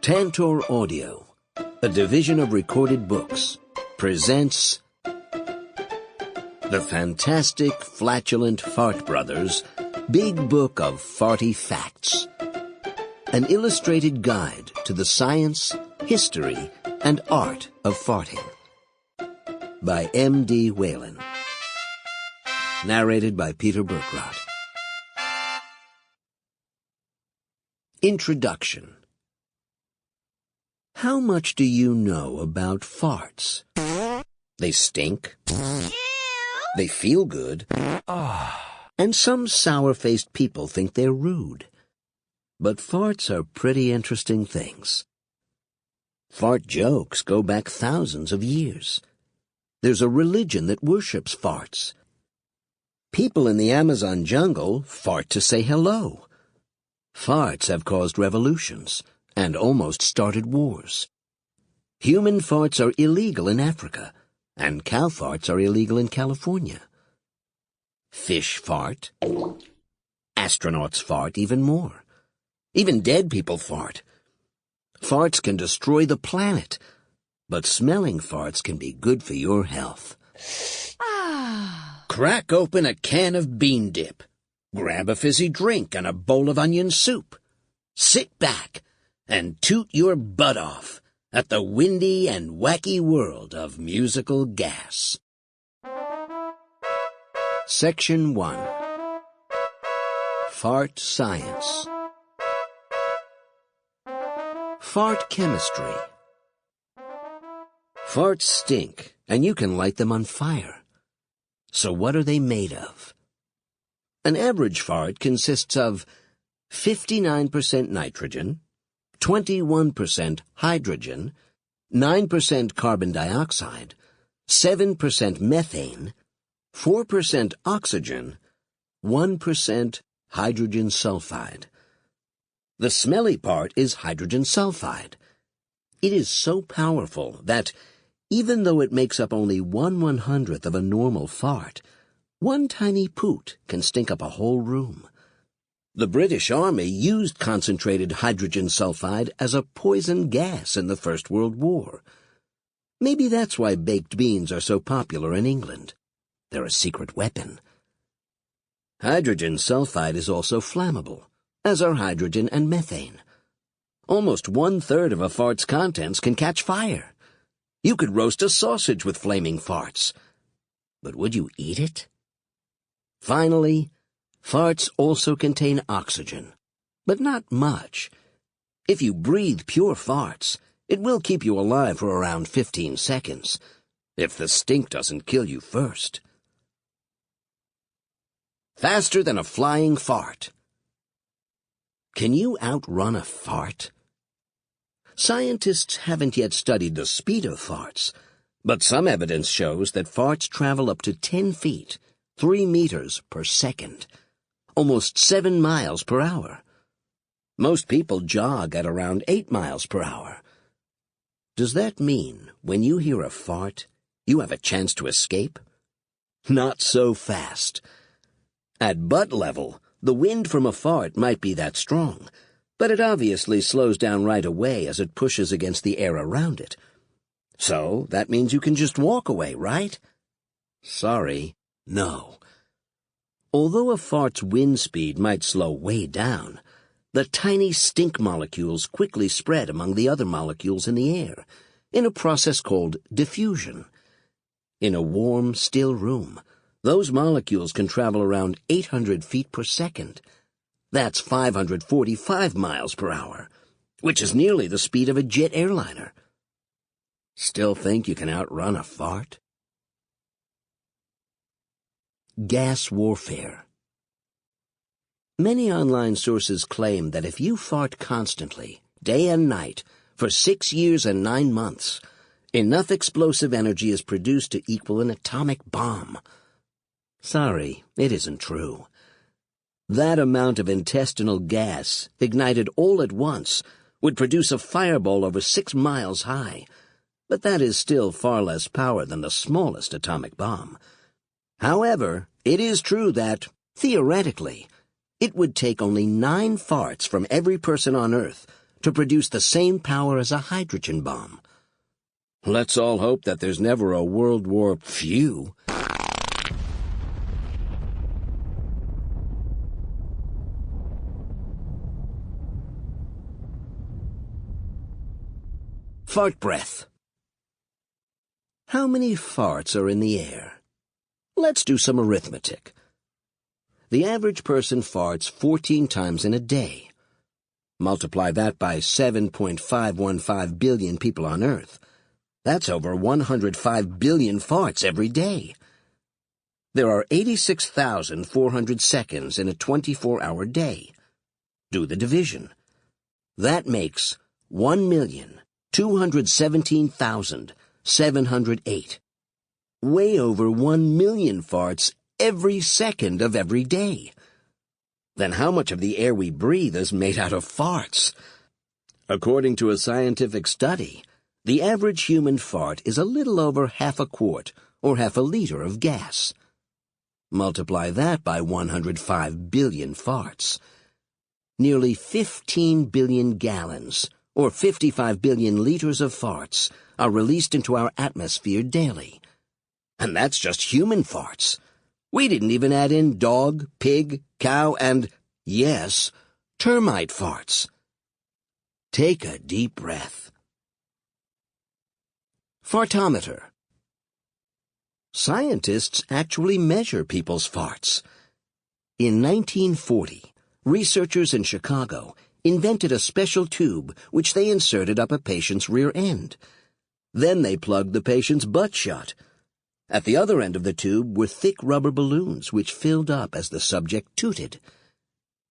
Tantor Audio, a division of Recorded Books, presents the fantastic Flatulent Fart Brothers' Big Book of Farty Facts, an illustrated guide to the science, history, and art of farting, by M.D. Whalen. Narrated by Peter Berkrot. Introduction. How much do you know about farts? They stink. They feel good. And some sour-faced people think they're rude. But farts are pretty interesting things. Fart jokes go back thousands of years. There's a religion that worships farts. People in the Amazon jungle fart to say hello. Farts have caused revolutions and almost started wars. Human farts are illegal in Africa, and cow farts are illegal in California. Fish fart. Astronauts fart even more. Even dead people fart. Farts can destroy the planet, but smelling farts can be good for your health. Crack open a can of bean dip. Grab a fizzy drink and a bowl of onion soup. Sit back and toot your butt off at the windy and wacky world of musical gas. Section 1. Fart Science. Fart Chemistry. Farts stink, and you can light them on fire. So what are they made of? An average fart consists of 59% nitrogen, 21% hydrogen, 9% carbon dioxide, 7% methane, 4% oxygen, 1% hydrogen sulfide. The smelly part is hydrogen sulfide. It is so powerful that, even though it makes up only 1/100th of a normal fart, one tiny poot can stink up a whole room. The British Army used concentrated hydrogen sulfide as a poison gas in the First World War. Maybe that's why baked beans are so popular in England. They're a secret weapon. Hydrogen sulfide is also flammable, as are hydrogen and methane. Almost 1/3 of a fart's contents can catch fire. You could roast a sausage with flaming farts. But would you eat it? Finally, farts also contain oxygen, but not much. If you breathe pure farts, it will keep you alive for around 15 seconds, if the stink doesn't kill you first. Faster than a flying fart. Can you outrun a fart? Scientists haven't yet studied the speed of farts, but some evidence shows that farts travel up to 10 feet, 3 meters per second, almost 7 miles per hour. Most people jog at around 8 miles per hour. Does that mean when you hear a fart, you have a chance to escape? Not so fast. At butt level, the wind from a fart might be that strong, but it obviously slows down right away as it pushes against the air around it. So that means you can just walk away, right? Sorry, no. Although a fart's wind speed might slow way down, the tiny stink molecules quickly spread among the other molecules in the air, in a process called diffusion. In a warm, still room, those molecules can travel around 800 feet per second. That's 545 miles per hour, which is nearly the speed of a jet airliner. Still think you can outrun a fart? Gas warfare. Many online sources claim that if you fart constantly, day and night, for 6 years and 9 months, enough explosive energy is produced to equal an atomic bomb. Sorry, it isn't true. That amount of intestinal gas, ignited all at once, would produce a fireball over 6 miles high, but that is still far less power than the smallest atomic bomb. However, it is true that, theoretically, it would take only 9 farts from every person on Earth to produce the same power as a hydrogen bomb. Let's all hope that there's never a World War Phew. Fart breath. How many farts are in the air? Let's do some arithmetic. The average person farts 14 times in a day. Multiply that by 7.515 billion people on Earth. That's over 105 billion farts every day. There are 86,400 seconds in a 24-hour day. Do the division. That makes 1,217,708. Way over 1 million farts every second of every day. Then how much of the air we breathe is made out of farts? According to a scientific study, the average human fart is a little over half a quart, or half a liter of gas. Multiply that by 105 billion farts. Nearly 15 billion gallons, or 55 billion liters of farts, are released into our atmosphere daily. And that's just human farts. We didn't even add in dog, pig, cow, and, yes, termite farts. Take a deep breath. Fartometer. Scientists actually measure people's farts. In 1940, researchers in Chicago invented a special tube which they inserted up a patient's rear end. Then they plugged the patient's butt shut. At the other end of the tube were thick rubber balloons which filled up as the subject tooted.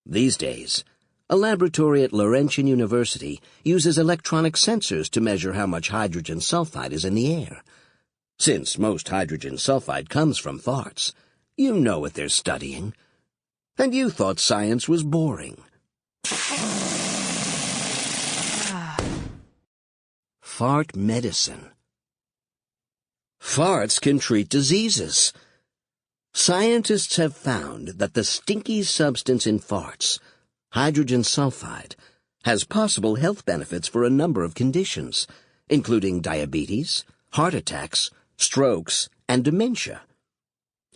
These days, a laboratory at Laurentian University uses electronic sensors to measure how much hydrogen sulfide is in the air. Since most hydrogen sulfide comes from farts, you know what they're studying. And you thought science was boring. Fart medicine. Farts can treat diseases. Scientists have found that the stinky substance in farts, hydrogen sulfide, has possible health benefits for a number of conditions, including diabetes, heart attacks, strokes, and dementia.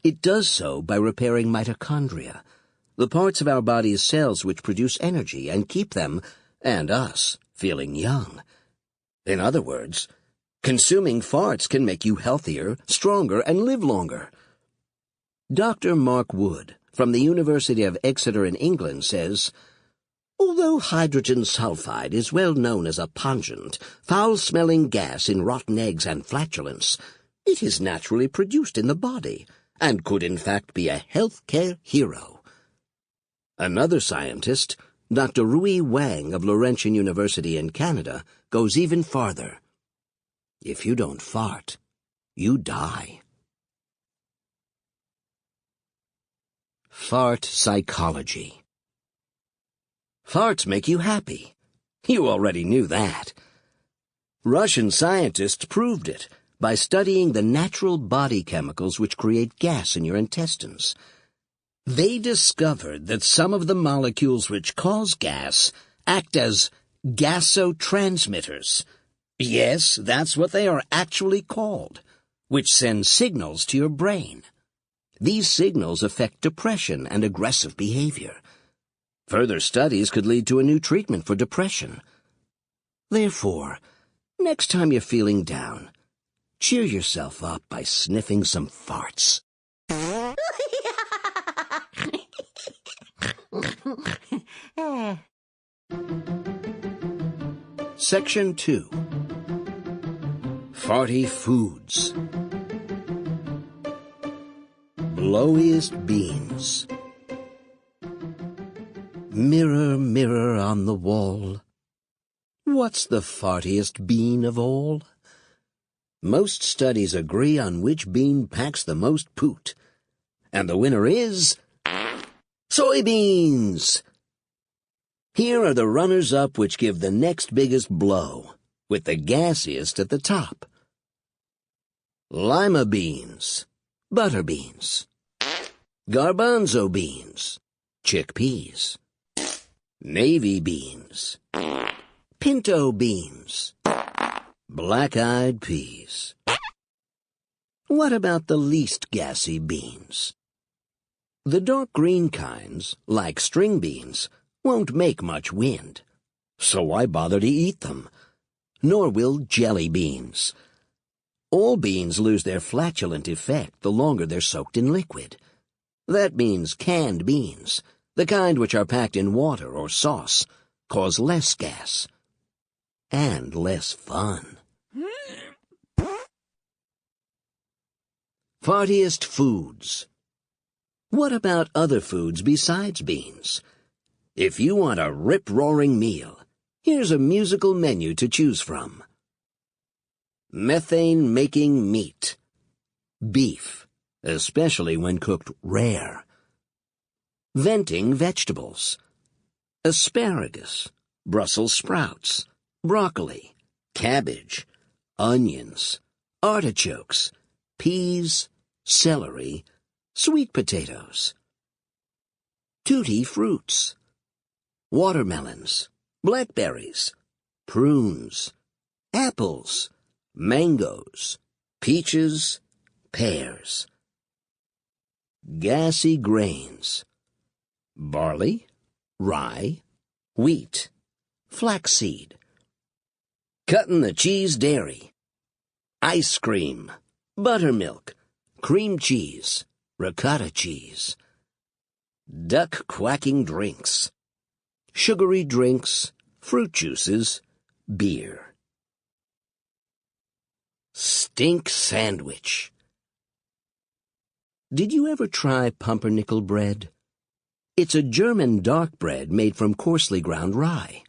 It does so by repairing mitochondria, the parts of our body's cells which produce energy and keep them, and us, feeling young. In other words, consuming farts can make you healthier, stronger, and live longer. Dr. Mark Wood, from the University of Exeter in England, says, although hydrogen sulfide is well known as a pungent, foul-smelling gas in rotten eggs and flatulence, it is naturally produced in the body, and could in fact be a healthcare hero. Another scientist, Dr. Rui Wang of Laurentian University in Canada, goes even farther. If you don't fart, you die. Fart psychology. Farts make you happy. You already knew that. Russian scientists proved it by studying the natural body chemicals which create gas in your intestines. They discovered that some of the molecules which cause gas act as gasotransmitters. Yes, that's what they are actually called, which send signals to your brain. These signals affect depression and aggressive behavior. Further studies could lead to a new treatment for depression. Therefore, next time you're feeling down, cheer yourself up by sniffing some farts. Section 2. Farty foods. Blowiest beans. Mirror, mirror on the wall, what's the fartiest bean of all? Most studies agree on which bean packs the most poot, and the winner is soybeans. Here are the runners-up which give the next biggest blow, with the gassiest at the top. Lima beans, butter beans, garbanzo beans, chickpeas, navy beans, pinto beans, black-eyed peas. What about the least gassy beans? The dark green kinds, like string beans, won't make much wind, so why bother to eat them? Nor will jelly beans. All beans lose their flatulent effect the longer they're soaked in liquid. That means canned beans, the kind which are packed in water or sauce, cause less gas and less fun. Fartiest foods. What about other foods besides beans? If you want a rip-roaring meal, here's a musical menu to choose from. Methane-making meat. Beef, especially when cooked rare. Venting vegetables. Asparagus, Brussels sprouts, broccoli, cabbage, onions, artichokes, peas, celery, sweet potatoes. Tutti fruits. Watermelons, blackberries, prunes, apples, mangoes, peaches, pears. Gassy grains. Barley, rye, wheat, flaxseed. Cutting the cheese dairy. Ice cream, buttermilk, cream cheese, ricotta cheese. Duck quacking drinks. Sugary drinks, fruit juices, beer. Stink sandwich. Did you ever try pumpernickel bread? It's a German dark bread made from coarsely ground rye,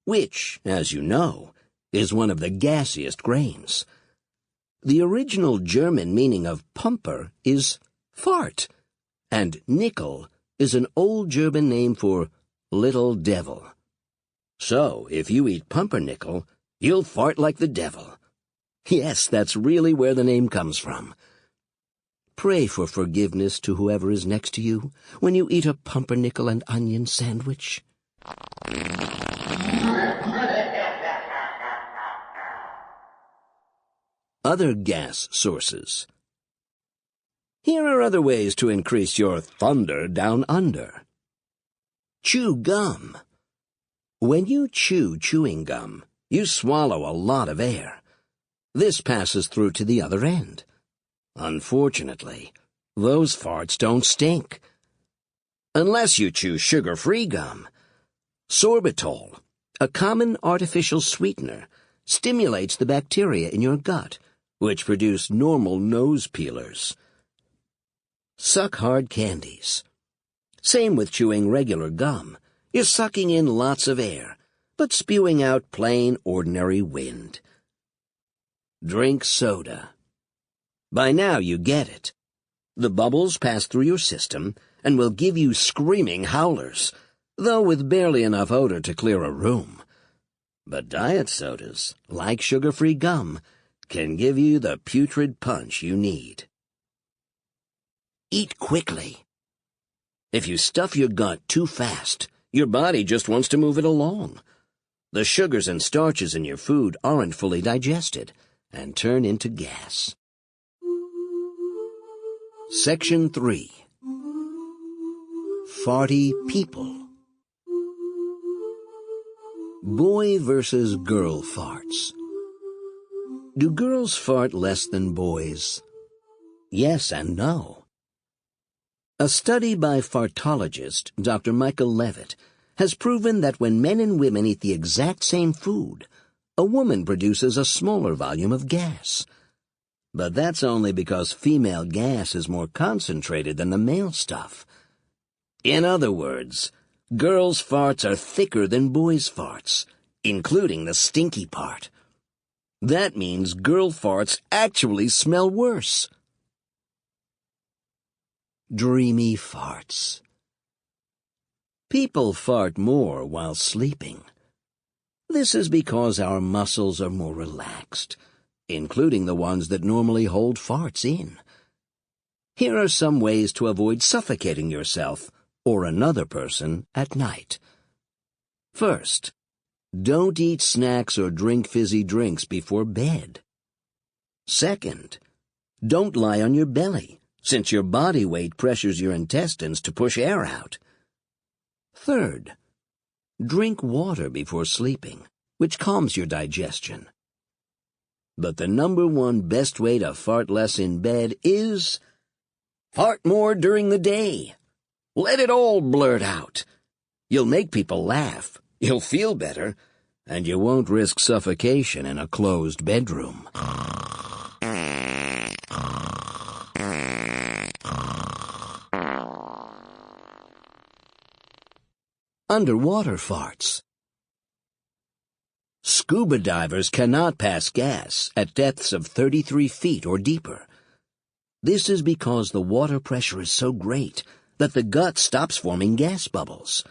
which, as you know, is one of the gassiest grains. The original German meaning of pumper is fart, and nickel is an old German name for little devil. So, if you eat pumpernickel, you'll fart like the devil. Yes, that's really where the name comes from. Pray for forgiveness to whoever is next to you when you eat a pumpernickel and onion sandwich. Other gas sources. Here are other ways to increase your thunder down under. Chew gum. When you chew chewing gum, you swallow a lot of air. This passes through to the other end. Unfortunately, those farts don't stink. Unless you chew sugar-free gum. Sorbitol, a common artificial sweetener, stimulates the bacteria in your gut, which produce normal nose peelers. Suck hard candies. Same with chewing regular gum. You're sucking in lots of air, but spewing out plain, ordinary wind. Drink soda. By now you get it. The bubbles pass through your system and will give you screaming howlers, though with barely enough odor to clear a room. But diet sodas, like sugar-free gum, can give you the putrid punch you need. Eat quickly. If you stuff your gut too fast, your body just wants to move it along. The sugars and starches in your food aren't fully digested and turn into gas. Section 3. Farty people. Boy versus girl farts. Do girls fart less than boys? Yes and no. A study by fartologist Dr. Michael Levitt has proven that when men and women eat the exact same food, a woman produces a smaller volume of gas. But that's only because female gas is more concentrated than the male stuff. In other words, girls' farts are thicker than boys' farts, including the stinky part. That means girl farts actually smell worse. Dreamy farts. People fart more while sleeping. This is because our muscles are more relaxed, including the ones that normally hold farts in. Here are some ways to avoid suffocating yourself or another person at night. First, Don't eat snacks or drink fizzy drinks before bed. Second, don't lie on your belly, since your body weight pressures your intestines to push air out. Third, drink water before sleeping, which calms your digestion. But the #1 best way to fart less in bed is fart more during the day. Let it all blurt out. You'll make people laugh, you'll feel better, and you won't risk suffocation in a closed bedroom. Underwater farts. Scuba divers cannot pass gas at depths of 33 feet or deeper. This is because the water pressure is so great that the gut stops forming gas bubbles.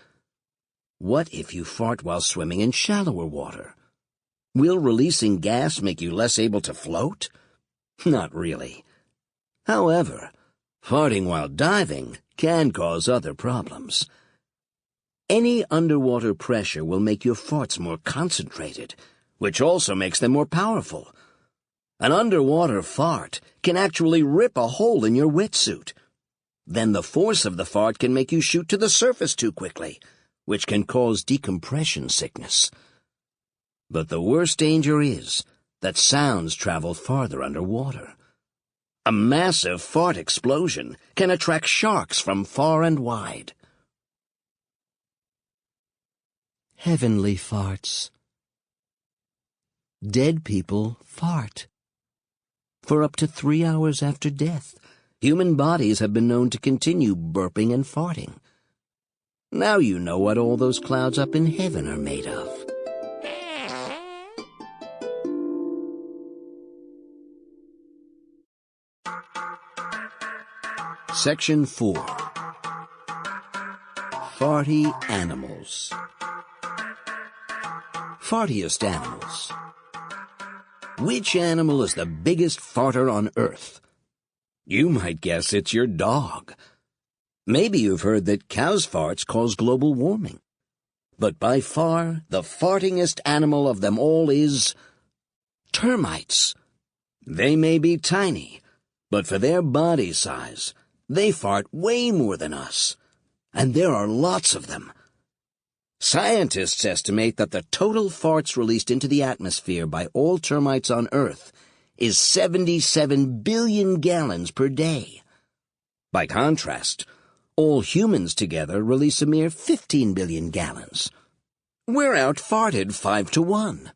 What if you fart while swimming in shallower water? Will releasing gas make you less able to float? Not really. However, farting while diving can cause other problems. Any underwater pressure will make your farts more concentrated, which also makes them more powerful. An underwater fart can actually rip a hole in your wetsuit. Then the force of the fart can make you shoot to the surface too quickly, which can cause decompression sickness. But the worst danger is that sounds travel farther underwater. A massive fart explosion can attract sharks from far and wide. Heavenly farts. Dead people fart. For up to 3 hours after death, human bodies have been known to continue burping and farting. Now you know what all those clouds up in heaven are made of. Section 4. Farty animals. Fartiest animals. Which animal is the biggest farter on Earth? You might guess it's your dog. Maybe you've heard that cows' farts cause global warming. But by far, the fartingest animal of them all is termites. They may be tiny, but for their body size, they fart way more than us. And there are lots of them. Scientists estimate that the total farts released into the atmosphere by all termites on Earth is 77 billion gallons per day. By contrast, all humans together release a mere 15 billion gallons. We're out-farted 5-to-1.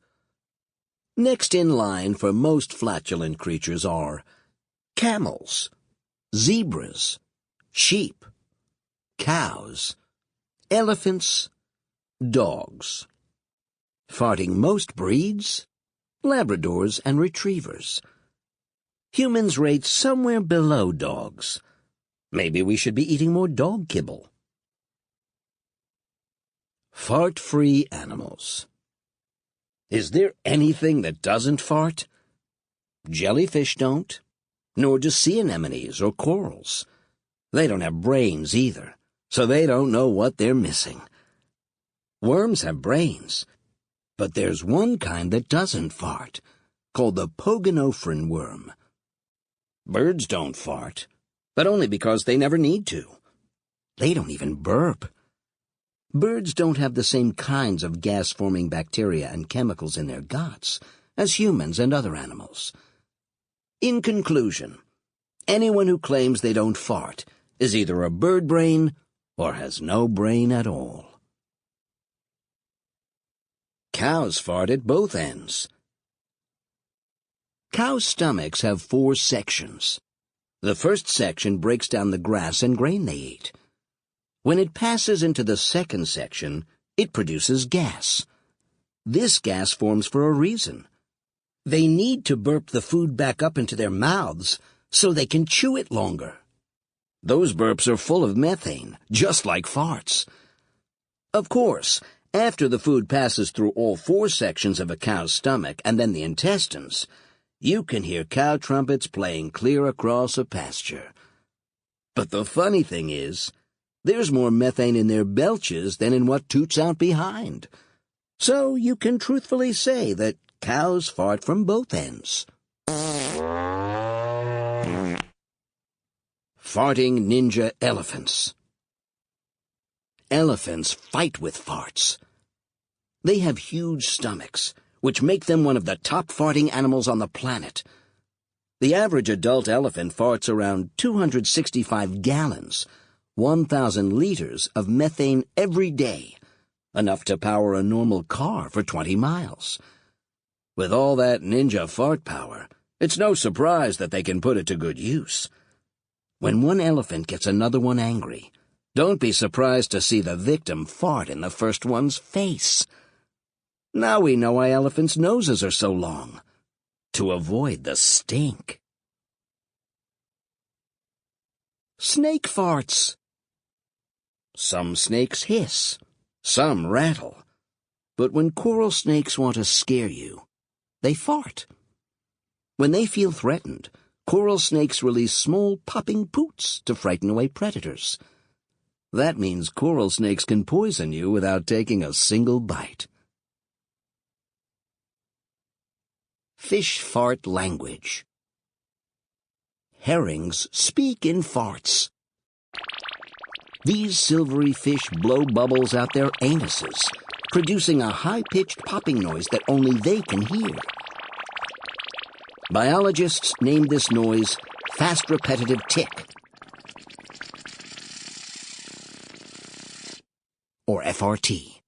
Next in line for most flatulent creatures are camels, zebras, sheep, cows, elephants, dogs. Farting most breeds, Labradors and Retrievers. Humans rate somewhere below dogs. Maybe we should be eating more dog kibble. Fart-free animals. Is there anything that doesn't fart? Jellyfish don't, nor do sea anemones or corals. They don't have brains either, so they don't know what they're missing. Worms have brains, but there's one kind that doesn't fart, called the pogonophrine worm. Birds don't fart, but only because they never need to. They don't even burp. Birds don't have the same kinds of gas-forming bacteria and chemicals in their guts as humans and other animals. In conclusion, anyone who claims they don't fart is either a bird brain or has no brain at all. Cows fart at both ends. Cows' stomachs have 4 sections. The first section breaks down the grass and grain they eat. When it passes into the second section, it produces gas. This gas forms for a reason. They need to burp the food back up into their mouths so they can chew it longer. Those burps are full of methane, just like farts. Of course, after the food passes through all 4 sections of a cow's stomach and then the intestines, you can hear cow trumpets playing clear across a pasture. But the funny thing is, there's more methane in their belches than in what toots out behind. So you can truthfully say that cows fart from both ends. Farting ninja elephants. Elephants fight with farts. They have huge stomachs, which make them one of the top farting animals on the planet. The average adult elephant farts around 265 gallons, 1,000 liters of methane every day, enough to power a normal car for 20 miles. With all that ninja fart power, it's no surprise that they can put it to good use. When one elephant gets another one angry, don't be surprised to see the victim fart in the first one's face. Now we know why elephants' noses are so long. To avoid the stink. Snake farts. Some snakes hiss, some rattle. But when coral snakes want to scare you, they fart. When they feel threatened, coral snakes release small popping poots to frighten away predators. That means coral snakes can poison you without taking a single bite. Fish fart language. Herrings speak in farts. These silvery fish blow bubbles out their anuses, producing a high-pitched popping noise that only they can hear. Biologists named this noise fast repetitive tick, or FRT.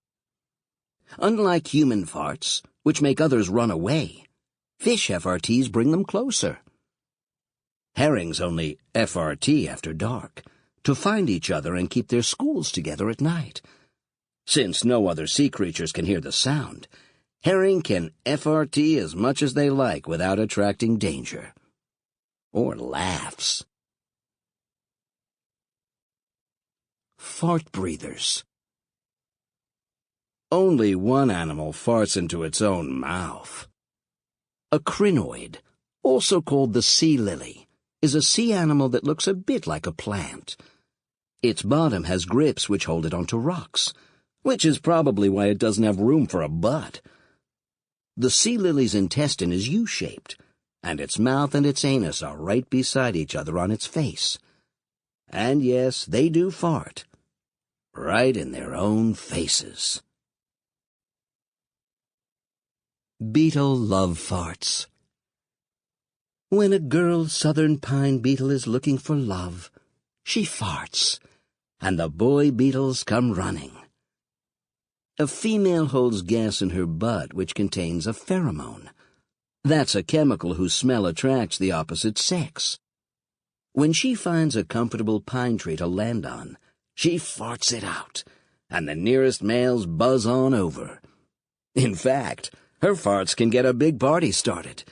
Unlike human farts, which make others run away, fish FRTs bring them closer. Herrings only FRT after dark, to find each other and keep their schools together at night. Since no other sea creatures can hear the sound, herring can FRT as much as they like without attracting danger. Or laughs. Fart breathers. Only one animal farts into its own mouth. A crinoid, also called the sea lily, is a sea animal that looks a bit like a plant. Its bottom has grips which hold it onto rocks, which is probably why it doesn't have room for a butt. The sea lily's intestine is U-shaped, and its mouth and its anus are right beside each other on its face. And yes, they do fart. Right in their own faces. Beetle love farts. When a girl southern pine beetle is looking for love, she farts, and the boy beetles come running. A female holds gas in her butt which contains a pheromone. That's a chemical whose smell attracts the opposite sex. When she finds a comfortable pine tree to land on, she farts it out, and the nearest males buzz on over. In fact, her farts can get a big party started.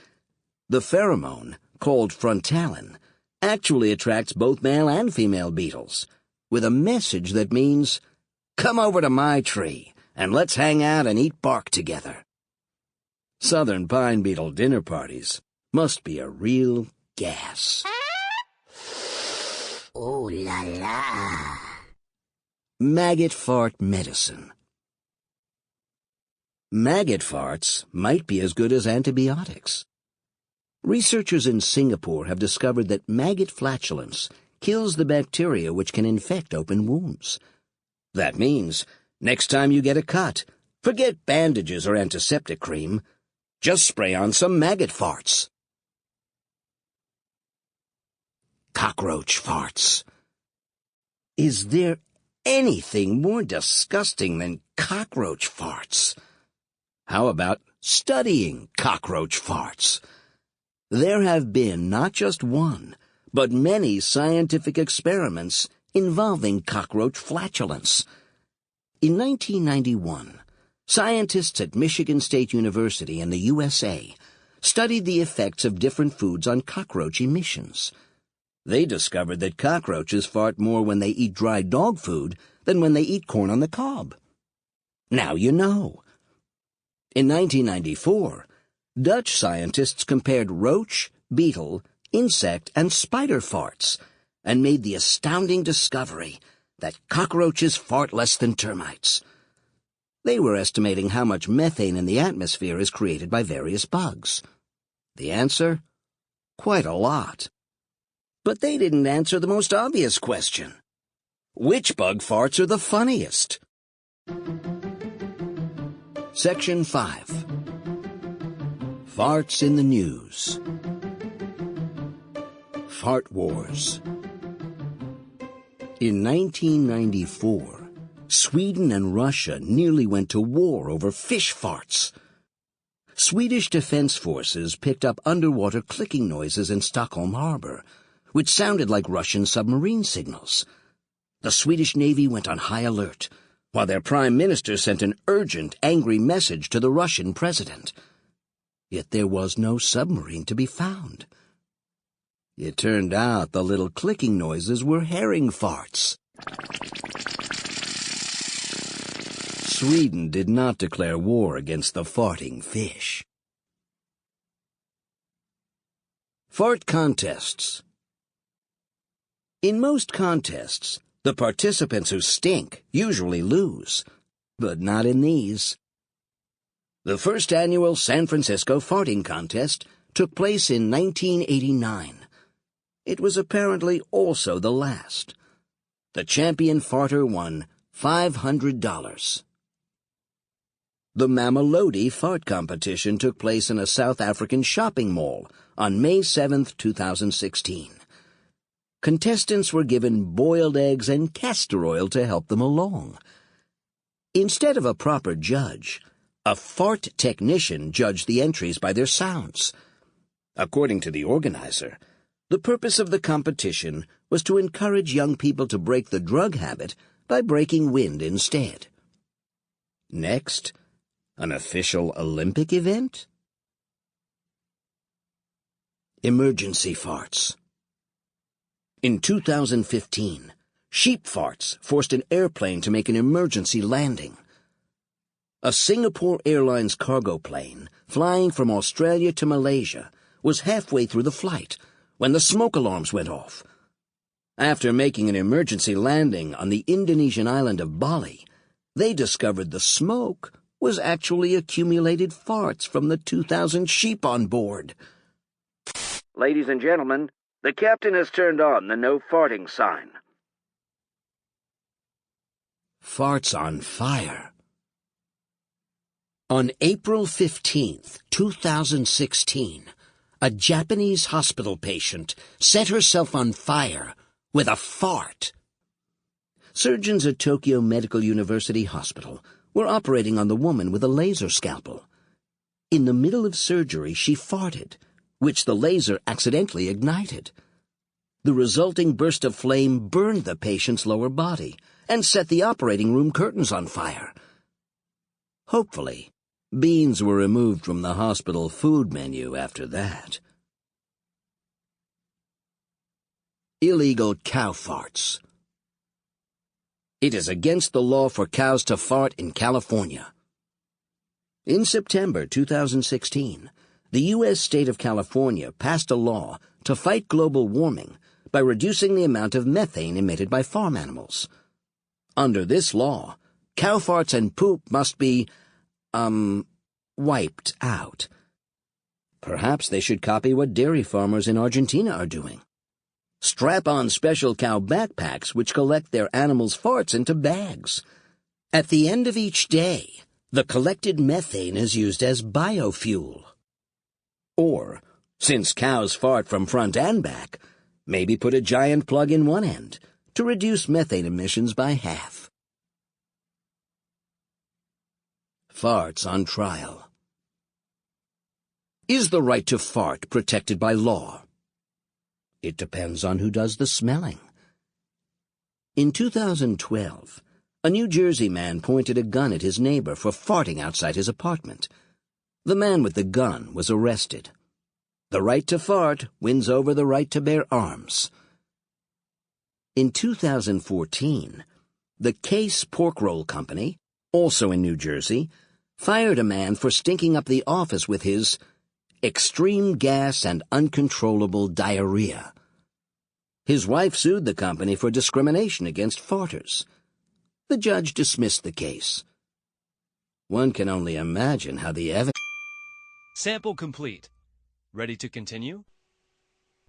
The pheromone, called Flatulent, actually attracts both male and female beetles, with a message that means, "Come over to my tree, and let's hang out and eat bark together." Southern pine beetle dinner parties must be a real gas. Ooh la la. Maggot fart medicine. Maggot farts might be as good as antibiotics. Researchers in Singapore have discovered that maggot flatulence kills the bacteria which can infect open wounds. That means, next time you get a cut, forget bandages or antiseptic cream. Just spray on some maggot farts. Cockroach farts. Is there anything more disgusting than cockroach farts? How about studying cockroach farts? There have been not just one, but many scientific experiments involving cockroach flatulence. In 1991, scientists at Michigan State University in the USA studied the effects of different foods on cockroach emissions. They discovered that cockroaches fart more when they eat dry dog food than when they eat corn on the cob. Now you know. In 1994, Dutch scientists compared roach, beetle, insect, and spider farts and made the astounding discovery that cockroaches fart less than termites. They were estimating how much methane in the atmosphere is created by various bugs. The answer? Quite a lot. But they didn't answer the most obvious question. Which bug farts are the funniest? Section 5. Farts in the News. Fart Wars. In 1994, Sweden and Russia nearly went to war over fish farts. Swedish defense forces picked up underwater clicking noises in Stockholm harbor, which sounded like Russian submarine signals. The Swedish Navy went on high alert, while their prime minister sent an urgent, angry message to the Russian president. Yet there was no submarine to be found. It turned out the little clicking noises were herring farts. Sweden did not declare war against the farting fish. Fart contests. In most contests, the participants who stink usually lose, but not in these. The first annual San Francisco farting contest took place in 1989. It was apparently also the last. The champion farter won $500. The Mamelodi fart competition took place in a South African shopping mall on May 7, 2016. Contestants were given boiled eggs and castor oil to help them along. Instead of a proper judge, a fart technician judged the entries by their sounds. According to the organizer, the purpose of the competition was to encourage young people to break the drug habit by breaking wind instead. Next, an official Olympic event? Emergency farts. In 2015, sheep farts forced an airplane to make an emergency landing. A Singapore Airlines cargo plane flying from Australia to Malaysia was halfway through the flight when the smoke alarms went off. After making an emergency landing on the Indonesian island of Bali, they discovered the smoke was actually accumulated farts from the 2,000 sheep on board. Ladies and gentlemen, the captain has turned on the no farting sign. Farts on fire. On April 15, 2016, a Japanese hospital patient set herself on fire with a fart. Surgeons at Tokyo Medical University Hospital were operating on the woman with a laser scalpel. In the middle of surgery, she farted, which the laser accidentally ignited. The resulting burst of flame burned the patient's lower body and set the operating room curtains on fire. Hopefully, beans were removed from the hospital food menu after that. Illegal cow farts. It is against the law for cows to fart in California. In September 2016, the U.S. state of California passed a law to fight global warming by reducing the amount of methane emitted by farm animals. Under this law, cow farts and poop must be, wiped out. Perhaps they should copy what dairy farmers in Argentina are doing. Strap on special cow backpacks which collect their animals' farts into bags. At the end of each day, the collected methane is used as biofuel. Or, since cows fart from front and back, maybe put a giant plug in one end to reduce methane emissions by half. Farts on trial. Is the right to fart protected by law? It depends on who does the smelling. In 2012, a New Jersey man pointed a gun at his neighbor for farting outside his apartment. The man with the gun was arrested. The right to fart wins over the right to bear arms. In 2014, the Case Pork Roll Company, also in New Jersey, fired a man for stinking up the office with his extreme gas and uncontrollable diarrhea. His wife sued the company for discrimination against farters. The judge dismissed the case. One can only imagine how the evidence... Sample complete. Ready to continue?